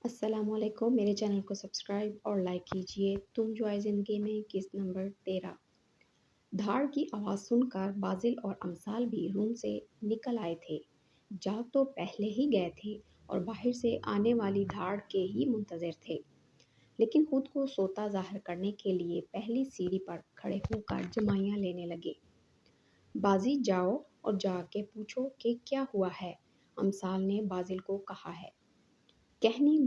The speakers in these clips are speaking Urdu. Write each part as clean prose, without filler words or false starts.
السلام علیکم، میرے چینل کو سبسکرائب اور لائک کیجئے۔ تم جو آئے زندگی میں قسط نمبر 13۔ دھاڑ کی آواز سن کر بازل اور امثال بھی روم سے نکل آئے تھے۔ جاگ تو پہلے ہی گئے تھے اور باہر سے آنے والی دھاڑ کے ہی منتظر تھے، لیکن خود کو سوتا ظاہر کرنے کے لیے پہلی سیڑھی پر کھڑے ہو کر جمائیاں لینے لگے۔ بازی جاؤ اور جا کے پوچھو کہ کیا ہوا ہے، امثال نے بازل کو کہا ہے۔ کہنی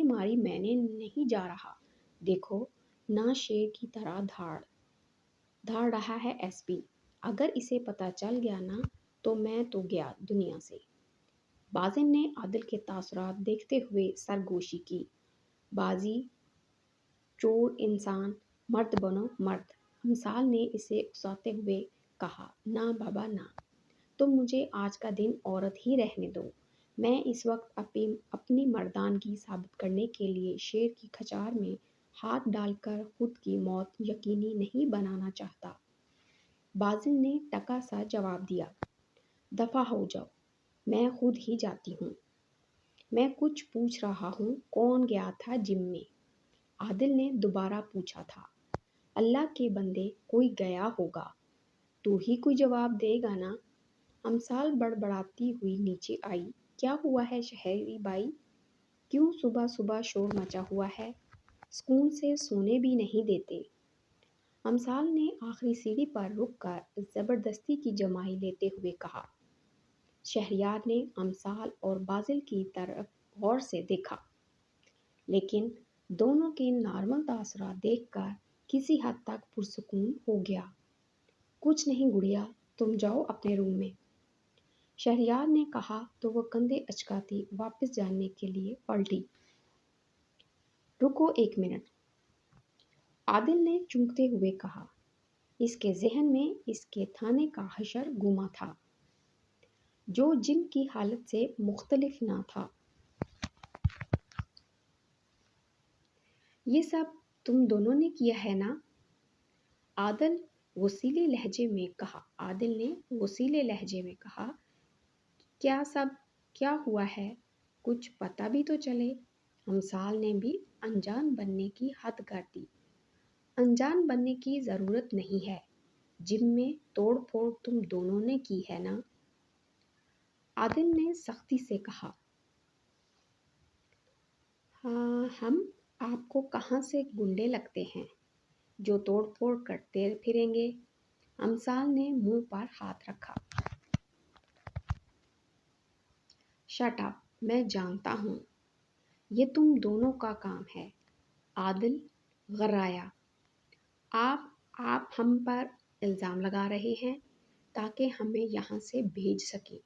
ماری میں نے نہیں جا رہا، دیکھو نہ شیر کی طرح دھاڑ رہا ہے ایس پی، اگر اسے پتہ چل گیا نا تو میں تو گیا دنیا سے۔ بازل نے عادل کے تاثرات دیکھتے ہوئے سرگوشی کی۔ بازی چور انسان، مرد بنو مرد۔ امثال نے اسے اکساتے ہوئے کہا، نہ بابا نہ، تم مجھے آج کا دن عورت ہی رہنے دو۔ میں اس وقت اپنی مردانگی ثابت کرنے کے لیے شیر کی کھچار میں ہاتھ ڈال کر خود کی موت یقینی نہیں بنانا چاہتا۔ بازل نے ٹکا سا جواب دیا، دفع ہو جاؤ، میں خود ہی جاتی ہوں۔ میں کچھ پوچھ رہا ہوں، کون گیا تھا جم میں؟ عادل نے دوبارہ پوچھا تھا۔ اللہ کے بندے، کوئی گیا ہوگا، تو ہی کوئی جواب دے گا نا۔ امثال بڑبڑاتی ہوئی نیچے آئی، کیا ہوا ہے شہری بائی؟ کیوں صبح صبح شور مچا ہوا ہے؟ سکون سے سونے بھی نہیں دیتے؟ امثال نے آخری سیڑھی پر رک کر زبردستی کی جمائی لیتے ہوئے کہا۔ شہریار نے امثال اور بازل کی طرف غور سے دیکھا، لیکن دونوں کے نارمل تاثرات دیکھ کر کسی حد تک پرسکون ہو گیا۔ کچھ نہیں گڑیا، تم جاؤ اپنے روم میں، شہریار نے کہا تو وہ کندھے اچکاتی واپس جانے کے لیے پلٹی۔ رکو ایک منٹ، عادل نے چونکتے ہوئے کہا۔ اس کے ذہن میں اس کے تھانے کا حشر گما تھا، جو جن کی حالت سے مختلف نہ تھا۔ یہ سب تم دونوں نے کیا ہے نا؟ عادل نے غصیلے لہجے میں کہا، کیا ہوا ہے، کچھ پتہ بھی تو چلے۔ امثال نے بھی انجان بننے کی حد کر دی۔ انجان بننے کی ضرورت نہیں ہے، جم میں توڑ پھوڑ تم دونوں نے کی ہے نا؟ عادل نے سختی سے کہا۔ ہاں، ہم آپ کو کہاں سے گنڈے لگتے ہیں جو توڑ پھوڑ کرتے پھریں گے؟ امثال نے منہ پر ہاتھ رکھا۔ شٹ اپ، میں جانتا ہوں، یہ تم دونوں کا کام ہے۔ عادل غرایا، آپ ہم پر الزام لگا رہے ہیں تاکہ ہمیں یہاں سے بھیج سکیں۔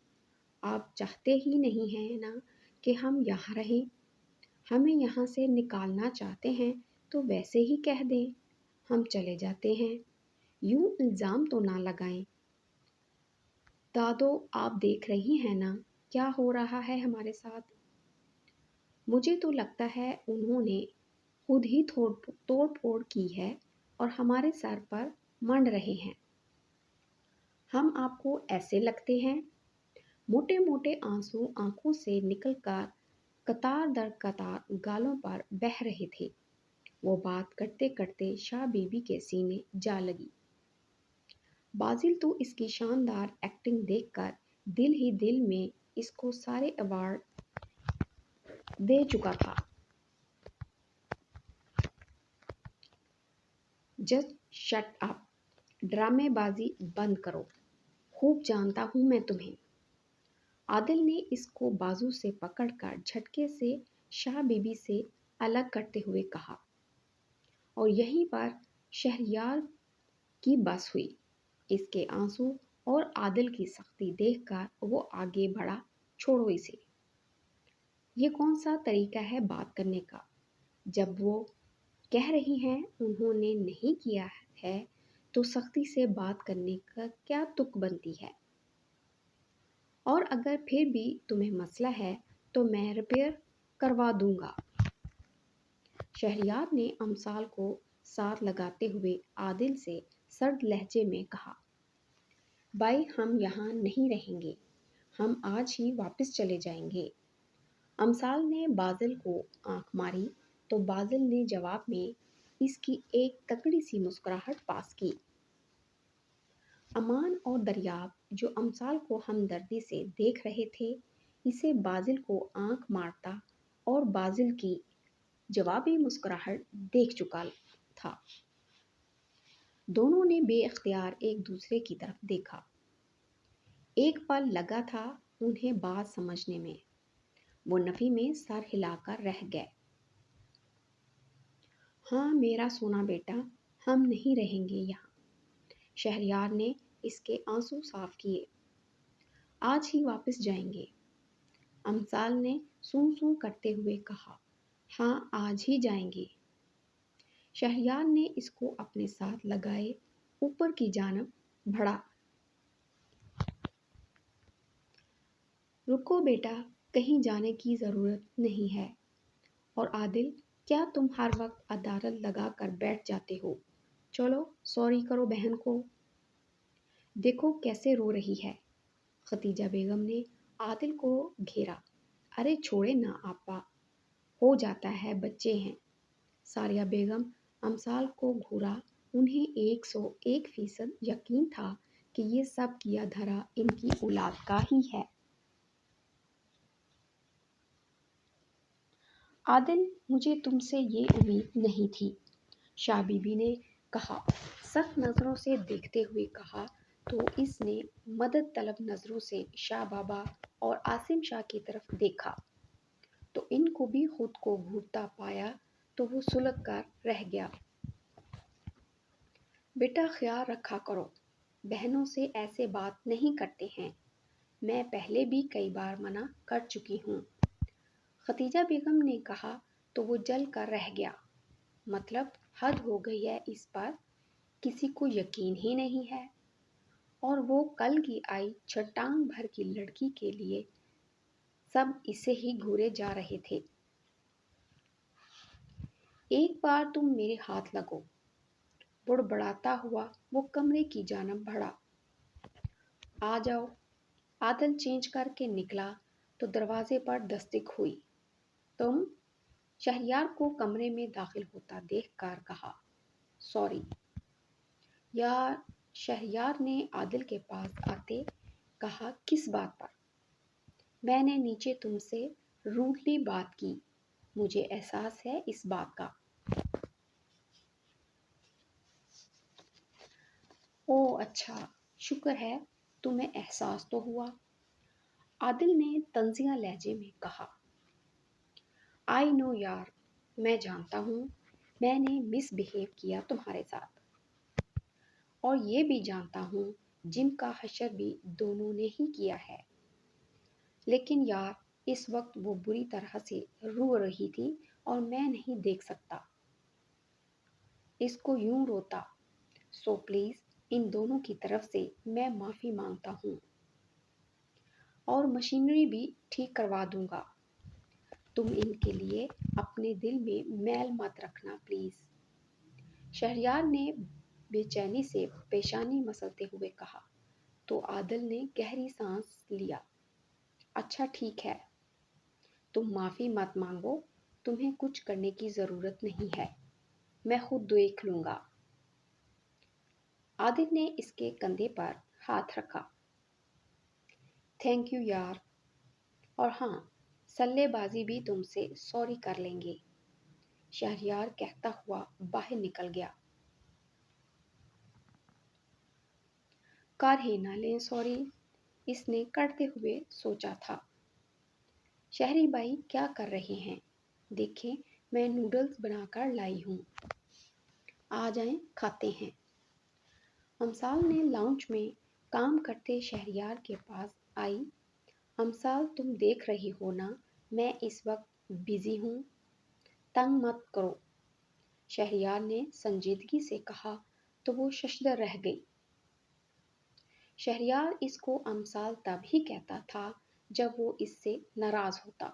آپ چاہتے ہی نہیں ہیں نا کہ ہم یہاں رہیں؟ ہمیں یہاں سے نکالنا چاہتے ہیں تو ویسے ہی کہہ دیں، ہم چلے جاتے ہیں۔ یوں الزام تو نہ لگائیں۔ دادو، آپ دیکھ رہی ہیں نا کیا ہو رہا ہے ہمارے ساتھ؟ مجھے تو لگتا ہے انہوں نے خود ہی توڑ پھوڑ کی ہے اور ہمارے سر پر منڈ رہے ہیں۔ ہم آپ کو ایسے لگتے ہیں؟ موٹے موٹے آنسو آنکھوں سے نکل کر قطار در قطار گالوں پر بہہ رہے تھے۔ وہ بات کرتے کرتے شاہ بی بی کے سینے جا لگی۔ بازل تو اس کی شاندار ایکٹنگ دیکھ کر دل ہی دل میں اس کو سارے ایوارڈ دے چکا تھا۔ جسٹ شٹ اپ، ڈرامے بازی بند کرو، خوب جانتا ہوں میں تمہیں۔ عادل نے اس کو بازو سے پکڑ کر جھٹکے سے شاہ بی بی سے الگ کرتے ہوئے کہا، اور یہیں پر شہریار کی بس ہوئی۔ اس کے آنسو اور عادل کی سختی دیکھ کر وہ آگے بڑھا، چھوڑو اسے، یہ کون سا طریقہ ہے بات کرنے کا؟ جب وہ کہہ رہی ہیں انہوں نے نہیں کیا ہے تو سختی سے بات کرنے کا کیا تک بنتی ہے؟ اور اگر پھر بھی تمہیں مسئلہ ہے تو میں ریپیئر کروا دوں گا۔ شہریار نے امثال کو ساتھ لگاتے ہوئے عادل سے سرد لہجے میں کہا، بھائی ہم یہاں نہیں رہیں گے، ہم آج ہی واپس چلے جائیں گے۔ امثال نے بازل کو آنکھ ماری تو بازل نے جواب میں اس کی ایک تکڑی سی مسکراہٹ پاس کی۔ امان اور دریاب جو امثال کو ہمدردی سے دیکھ رہے تھے اسے بازل کو آنکھ مارتا اور بازل کی جوابی مسکراہٹ دیکھ چکا تھا۔ دونوں نے بے اختیار ایک دوسرے کی طرف دیکھا۔ ایک پل لگا تھا انہیں بات سمجھنے میں۔ وہ نفی میں سر ہلا کر رہ گئے۔ ہاں میرا سونا بیٹا، ہم نہیں رہیں گے یہاں۔ شہریار نے اس کے آنسو صاف کیے۔ آج ہی واپس جائیں گے۔ امثال نے سوں سوں کرتے ہوئے کہا۔ ہاں آج ہی جائیں گے۔ شہریار نے اس کو اپنے ساتھ لگائے اوپر کی جانب بڑھا۔ رکو بیٹا، کہیں جانے کی ضرورت نہیں ہے۔ اور عادل، کیا تم ہر وقت عدالت لگا کر بیٹھ جاتے ہو؟ چلو سوری کرو بہن کو۔ دیکھو کیسے رو رہی ہے۔ ختیجہ بیگم نے عادل کو گھیرا۔ ارے چھوڑے نا آپا، ہو جاتا ہے، بچے ہیں۔ ساریہ بیگم امثال کو گھورا۔ انہیں 101% یقین تھا کہ یہ سب کیا دھرا ان کی اولاد کا ہی ہے۔ عادل، مجھے تم سے یہ امید نہیں تھی، شاہ بی بی نے کہا۔ سخت نظروں سے دیکھتے ہوئے کہا تو اس نے مدد طلب نظروں سے شاہ بابا اور عاصم شاہ کی طرف دیکھا تو ان کو بھی خود کو گھورتا پایا تو وہ سلگ کر رہ گیا۔ بیٹا خیال رکھا کرو، بہنوں سے ایسے بات نہیں کرتے ہیں، میں پہلے بھی کئی بار منع کر چکی ہوں۔ ختیجہ بیگم نے کہا تو وہ جل کر رہ گیا۔ مطلب حد ہو گئی ہے اس پر، کسی کو یقین ہی نہیں ہے۔ اور وہ کل کی آئی چھٹانگ بھر کی لڑکی کے لیے سب اسے ہی گھورے جا رہے تھے۔ ایک بار تم میرے ہاتھ لگو۔ بڑبڑاتا ہوا وہ کمرے کی جانب بڑھا۔ آ جاؤ۔ عادل چینج کر کے نکلا تو دروازے پر دستک ہوئی۔ تم؟ شہریار کو کمرے میں داخل ہوتا دیکھ کر کہا۔ سوری یار، شہریار نے عادل کے پاس آتے کہا۔ کس بات پر؟ میں نے نیچے تم سے روڈلی بات کی، مجھے احساس ہے اس بات کا۔ او اچھا، شکر ہے تمہیں احساس تو ہوا، عادل نے طنزیہ لہجے میں کہا۔ آئی نو یار، میں جانتا ہوں میں نے مس بہیو کیا تمہارے ساتھ، اور یہ بھی جانتا ہوں جن کا حشر بھی دونوں نے ہی کیا ہے، لیکن یار اس وقت وہ بری طرح سے رو رہی تھی اور میں نہیں دیکھ سکتا اس کو یوں روتا، سو پلیز ان دونوں کی طرف سے میں معافی مانگتا ہوں، اور مشینری بھی ٹھیک کروا دوں گا، تم ان کے لیے اپنے دل میں میل مت رکھنا پلیز۔ شہریار نے بے چینی سے پیشانی مسلتے ہوئے کہا تو عادل نے گہری سانس لیا۔ اچھا ٹھیک ہے، تم معافی مت مانگو، تمہیں کچھ کرنے کی ضرورت نہیں ہے، میں خود دیکھ لوں گا۔ عادل نے اس کے کندھے پر ہاتھ رکھا۔ تھینک یو یار، اور ہاں سلے بازی بھی تم سے سوری کر لیں گے، شہریار کہتا ہوا باہر نکل گیا۔ کر ہی نہ لیں سوری، اس نے کرتے ہوئے سوچا تھا۔ شہری بھائی کیا کر رہے ہیں؟ دیکھیں میں نوڈلز بنا کر لائی ہوں، آ جائیں کھاتے ہیں۔ امثال نے لاؤنج میں کام کرتے شہریار کے پاس آئی۔ امثال تم دیکھ رہی ہو نا میں اس وقت بزی ہوں، تنگ مت کرو، شہریار نے سنجیدگی سے کہا تو وہ ششدر رہ گئی۔ شہریار اس کو امثال تب ہی کہتا تھا جب وہ اس سے ناراض ہوتا۔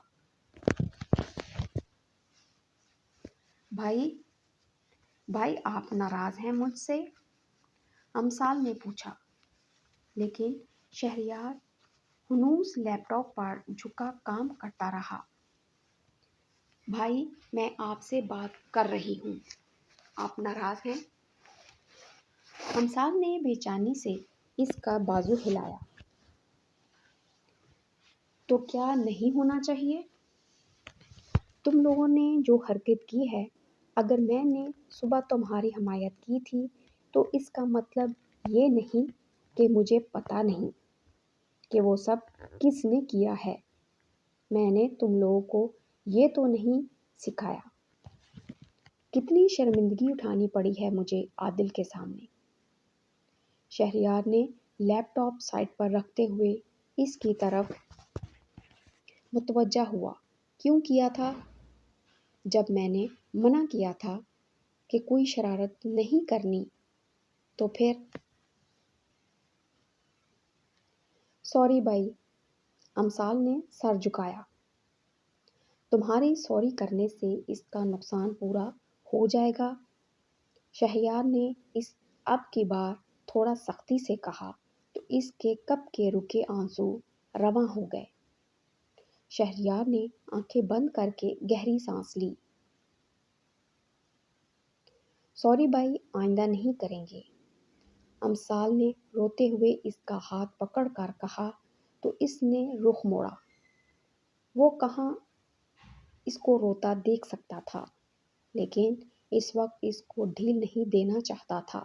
بھائی آپ ناراض ہیں مجھ سے؟ امثال نے پوچھا، لیکن شہریار ہنوز لیپ ٹاپ پر جھکا کام کرتا رہا۔ بھائی میں آپ سے بات کر رہی ہوں، آپ ناراض ہیں؟ امثال نے بے چینی سے اس کا بازو ہلایا۔ تو کیا نہیں ہونا چاہیے؟ تم لوگوں نے جو حرکت کی ہے، اگر میں نے صبح تمہاری حمایت کی تھی تو اس کا مطلب یہ نہیں کہ مجھے پتہ نہیں کہ وہ سب کس نے کیا ہے۔ میں نے تم لوگوں کو یہ تو نہیں سکھایا۔ کتنی شرمندگی اٹھانی پڑی ہے مجھے عادل کے سامنے۔ شہریار نے لیپ ٹاپ سائٹ پر رکھتے ہوئے اس کی طرف متوجہ ہوا۔ کیوں کیا تھا؟ جب میں نے منع کیا تھا کہ کوئی شرارت نہیں کرنی تو پھر؟ سوری بھائی، امثال نے سر جھکایا۔ تمہاری سوری کرنے سے اس کا نقصان پورا ہو جائے گا۔ شہریار نے اس اب کی بار تھوڑا سختی سے کہا تو اس کے کپ کے رکے آنسو رواں ہو گئے۔ شہریار نے آنکھیں بند کر کے گہری سانس لی۔ سوری بھائی، آئندہ نہیں کریں گے۔ امثال نے روتے ہوئے اس کا ہاتھ پکڑ کر کہا تو اس نے رخ موڑا۔ وہ کہاں اس کو روتا دیکھ سکتا تھا، لیکن اس وقت اس کو ڈھیل نہیں دینا چاہتا تھا۔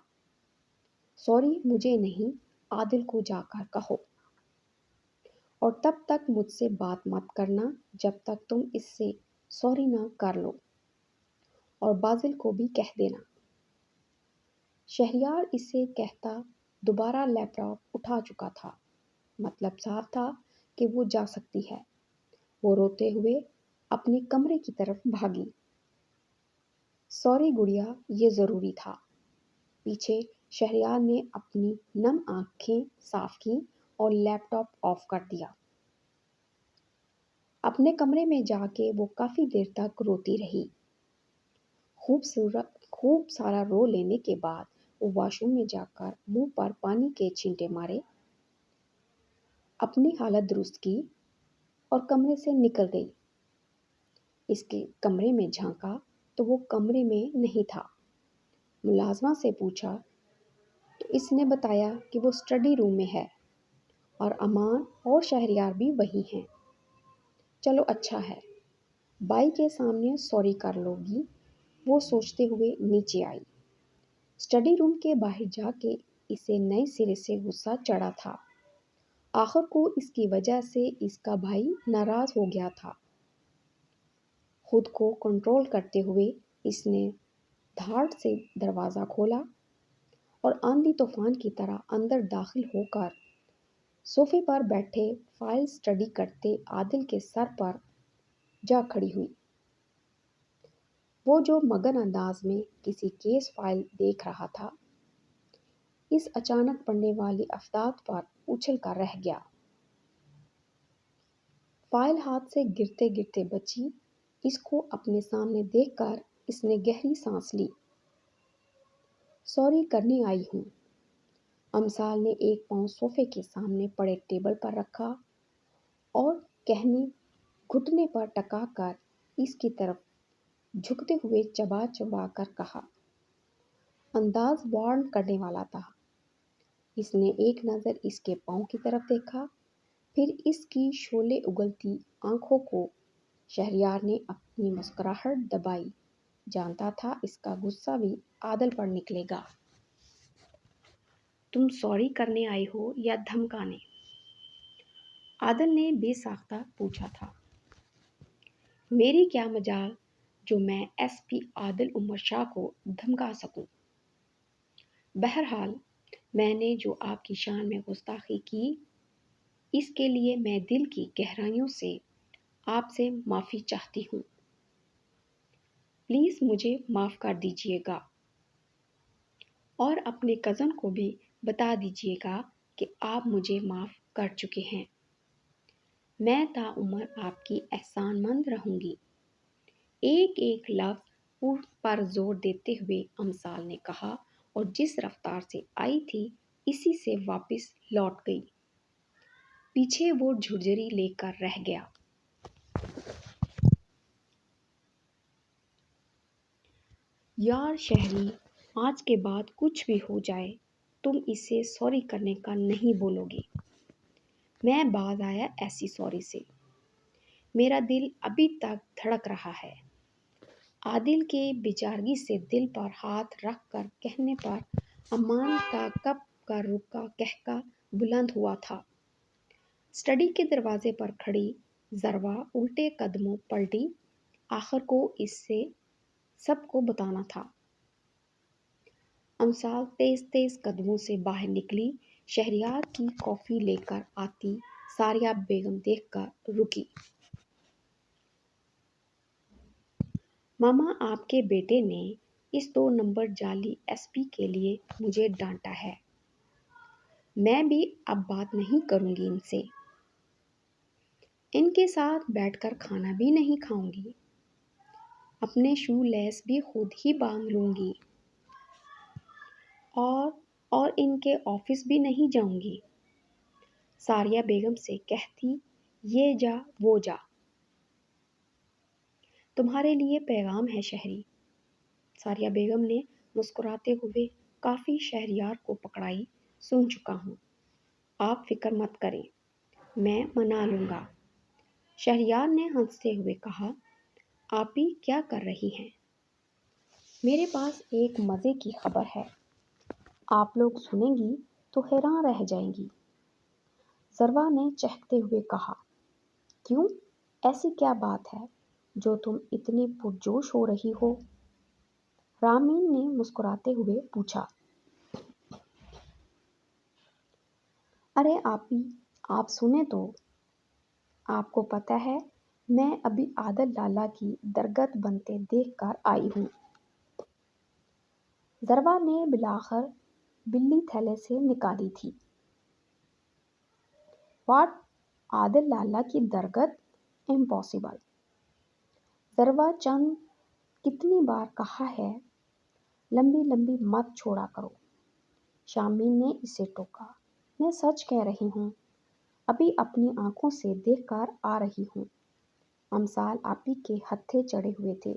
سوری مجھے نہیں، عادل کو جا کر کہو، اور تب تک مجھ سے بات مت کرنا جب تک تم اس سے سوری نہ کر لو، اور بازل کو بھی کہہ دینا۔ شہریار اسے کہتا دوبارہ لیپ ٹاپ اٹھا چکا تھا۔ مطلب صاف تھا کہ وہ جا سکتی ہے۔ وہ روتے ہوئے اپنے کمرے کی طرف بھاگی۔ سوری گڑیا، یہ ضروری تھا۔ پیچھے شہریار نے اپنی نم آنکھیں صاف کیں اور لیپ ٹاپ آف کر دیا۔ اپنے کمرے میں جا کے وہ کافی دیر تک روتی رہی۔ خوب سارا رو لینے کے بعد وہ واش روم میں جا کر منہ پر پانی کے چھینٹے مارے، اپنی حالت درست کی اور کمرے سے نکل گئی۔ اس کے کمرے میں جھانکا تو وہ کمرے میں نہیں تھا۔ ملازمہ سے پوچھا تو اس نے بتایا کہ وہ اسٹڈی روم میں ہے اور امان اور شہریار بھی وہی ہیں۔ چلو اچھا ہے، بائی کے سامنے سوری کر لو گی، وہ سوچتے ہوئے نیچے آئی۔ اسٹڈی روم کے باہر جا کے اسے نئے سرے سے غصہ چڑھا تھا۔ آخر کو اس کی وجہ سے اس کا بھائی ناراض ہو گیا تھا۔ خود کو کنٹرول کرتے ہوئے اس نے دھاڑ سے دروازہ کھولا اور آندھی طوفان کی طرح اندر داخل ہو کر صوفے پر بیٹھے فائل اسٹڈی کرتے عادل کے سر پر جا کھڑی ہوئی۔ وہ جو مگن انداز میں کسی کیس فائل دیکھ رہا تھا، اس اچانک پڑنے والی افدات پر اچھل کر رہ گیا۔ فائل ہاتھ سے گرتے گرتے بچی۔ اس کو اپنے سامنے دیکھ کر اس نے گہری سانس لی۔ سوری کرنے آئی ہوں۔ امثال نے ایک پاؤں صوفے کے سامنے پڑے ٹیبل پر رکھا اور کہنی گھٹنے پر ٹکا کر اس کی طرف جھکتے ہوئے چبا چبا کر کہا۔ انداز وارن کرنے والا تھا۔ اس نے ایک نظر اس کے پاؤں کی طرف دیکھا، پھر اس کی شعلے اگلتی آنکھوں کو۔ شہریار نے اپنی مسکراہٹ دبائی، جانتا تھا اس کا غصہ بھی عادل پر نکلے گا۔ تم سوری کرنے آئی ہو یا دھمکانے؟ عادل نے بے ساختہ پوچھا تھا۔ میری کیا مجال جو میں ایس پی عادل عمر شاہ کو دھمکا سکوں؟ بہرحال میں نے جو آپ کی شان میں گستاخی کی، اس کے لیے میں دل کی گہرائیوں سے آپ سے معافی چاہتی ہوں۔ پلیز مجھے معاف کر دیجیے گا، اور اپنے کزن کو بھی بتا دیجیے گا کہ آپ مجھے معاف کر چکے ہیں۔ میں تا عمر آپ کی احسان مند رہوں گی۔ ایک ایک لفظ پر زور دیتے ہوئے امثال نے کہا، اور جس رفتار سے آئی تھی اسی سے واپس لوٹ گئی۔ پیچھے وہ جھرجھری لے کر رہ گیا۔ یار شہری، آج کے بعد کچھ بھی ہو جائے تم اسے سوری کرنے کا نہیں بولو گے۔ میں باز آیا ایسی سوری سے، میرا دل ابھی تک دھڑک رہا ہے۔ عادل کے بیچارگی سے دل پر ہاتھ رکھ کر کہنے پر امان کا کب کا رکا کہکا بلند ہوا تھا۔ اسٹڈی کے دروازے پر کھڑی ذروہ الٹے قدموں پلٹی، آخر کو اس سے سب کو بتانا تھا۔ امثال تیز تیز قدموں سے باہر نکلی، شہریار کی کافی لے کر آتی ساریہ بیگم دیکھ کر رکی۔ ماما، آپ کے بیٹے نے اس 2 نمبر جعلی ایس پی کے لیے مجھے ڈانٹا ہے۔ میں بھی اب بات نہیں کروں گی ان سے، ان کے ساتھ بیٹھ کر کھانا بھی نہیں کھاؤں گی، اپنے شو لیس بھی خود ہی باندھ لوں گی، اور ان کے آفس بھی نہیں جاؤں گی۔ ساریہ بیگم سے کہتی، یہ جا وہ جا۔ تمہارے لیے پیغام ہے شہری۔ ساریہ بیگم نے مسکراتے ہوئے کافی شہریار کو پکڑائی، سن چکا ہوں، آپ فکر مت کریں، میں منا لوں گا۔ شہریار نے ہنستے ہوئے کہا، آپی کیا کر رہی ہیں؟ میرے پاس ایک مزے کی خبر ہے، آپ لوگ سنیں گی تو حیران رہ جائیں گی۔ ذروہ نے چہکتے ہوئے کہا، کیوں، ایسی کیا بات ہے جو تم اتنی پرجوش ہو رہی ہو؟ رامین نے مسکراتے ہوئے پوچھا۔ ارے آپی، آپ سنیں تو، آپ کو پتہ ہے میں ابھی عادل لالا کی درگت بنتے دیکھ کر آئی ہوں۔ ذروہ نے بلاخر بلی تھیلے سے نکالی تھی۔ واٹ، عادل لالا کی درگت؟ امپاسبل۔ ذروہ چند کتنی بار کہا ہے، لمبی لمبی مت چھوڑا کرو۔ شامین نے اسے ٹوکا، میں سچ کہہ رہی ہوں، ابھی اپنی آنکھوں سے دیکھ کر آ رہی ہوں۔ امثال آپی کے ہتھے چڑھے ہوئے تھے۔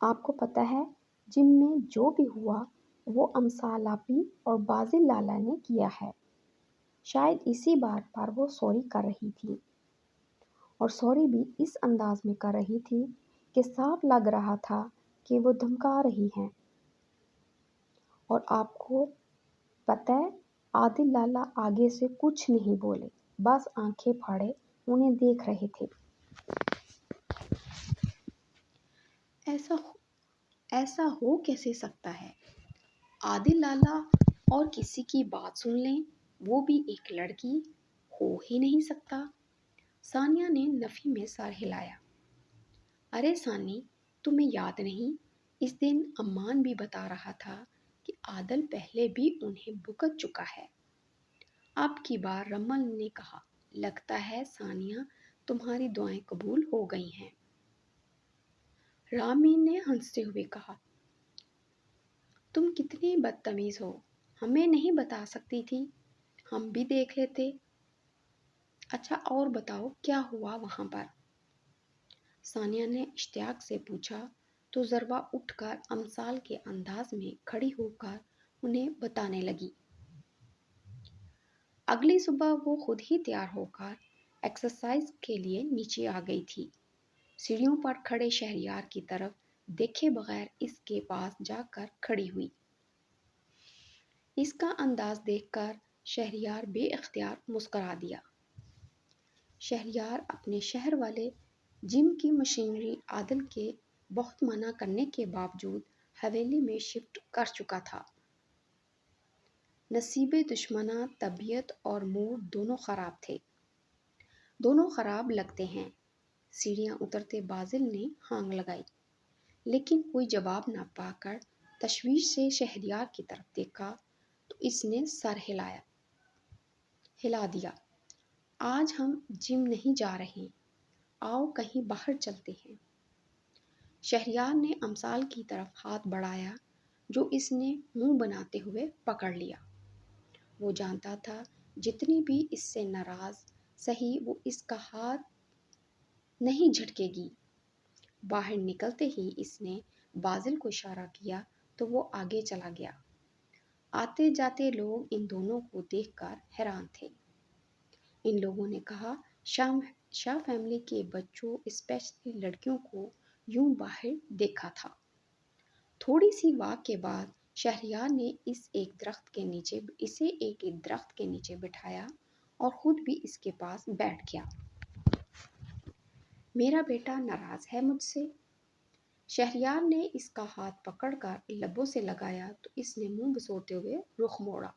آپ کو پتہ ہے جم میں جو بھی ہوا وہ امثال آپی اور بازل لالا نے کیا ہے۔ شاید اسی بات پر وہ سوری کر رہی تھی، اور سوری بھی اس انداز میں کر رہی تھی کہ صاف لگ رہا تھا کہ وہ دھمکا رہی ہیں۔ اور آپ کو پتہ ہے عادل لالا آگے سے کچھ نہیں بولے، بس آنکھیں پھاڑے انہیں دیکھ رہے تھے۔ ایسا ہو کیسے سکتا ہے؟ عادل لالا اور کسی کی بات سن لیں، وہ بھی ایک لڑکی، ہو ہی نہیں سکتا۔ ثانیہ نے نفی میں سر ہلایا۔ ارے ثانی، تمہیں یاد نہیں، اس دن امان بھی بتا رہا تھا کہ عادل پہلے بھی انہیں بھگت چکا ہے۔ اب کی بار رمل نے کہا، لگتا ہے ثانیہ تمہاری دعائیں قبول ہو گئی ہیں۔ رامین نے ہنستے ہوئے کہا، تم کتنی بدتمیز ہو، ہمیں نہیں بتا سکتی تھی، ہم بھی دیکھ لیتے۔ اچھا اور بتاؤ کیا ہوا وہاں پر؟ ثانیہ نے اشتیاق سے پوچھا تو ذروہ اٹھ کر امثال کے انداز میں کھڑی ہو کر انہیں بتانے لگی۔ اگلی صبح وہ خود ہی تیار ہو کر ایکسرسائز کے لیے نیچے آ گئی تھی۔ سیڑھیوں پر کھڑے شہریار کی طرف دیکھے بغیر اس کے پاس جا کر کھڑی ہوئی۔ اس کا انداز دیکھ کر شہریار بے اختیار مسکرا دیا۔ شہریار اپنے شہر والے جم کی مشینری عادل کے بہت منع کرنے کے باوجود حویلی میں شفٹ کر چکا تھا۔ نصیب دشمناں طبیعت اور موڈ دونوں خراب تھے۔ دونوں خراب لگتے ہیں۔ سیڑھیاں اترتے بازل نے ہانگ لگائی، لیکن کوئی جواب نہ پا کر تشویش سے شہریار کی طرف دیکھا تو اس نے سر ہلا دیا۔ آج ہم جم نہیں جا رہے، آؤ کہیں باہر چلتے ہیں۔ شہریار نے امثال کی طرف ہاتھ بڑھایا جو اس نے منہ بناتے ہوئے پکڑ لیا۔ وہ جانتا تھا جتنی بھی اس سے ناراض سہی وہ اس کا ہاتھ نہیں جھٹکے گی۔ باہر نکلتے ہی اس نے بازل کو اشارہ کیا تو وہ آگے چلا گیا۔ آتے جاتے لوگ ان دونوں کو دیکھ کر حیران تھے۔ ان لوگوں نے کہا، شاہ فیملی کے بچوں اسپیشلی لڑکیوں کو یوں باہر دیکھا تھا۔ تھوڑی سی واک کے بعد شہریار نے اسے ایک درخت کے نیچے بٹھایا اور خود بھی اس کے پاس بیٹھ گیا۔ میرا بیٹا ناراض ہے مجھ سے؟ شہریار نے اس کا ہاتھ پکڑ کر لبوں سے لگایا تو اس نے منہ بسوڑتے ہوئے رخ موڑا۔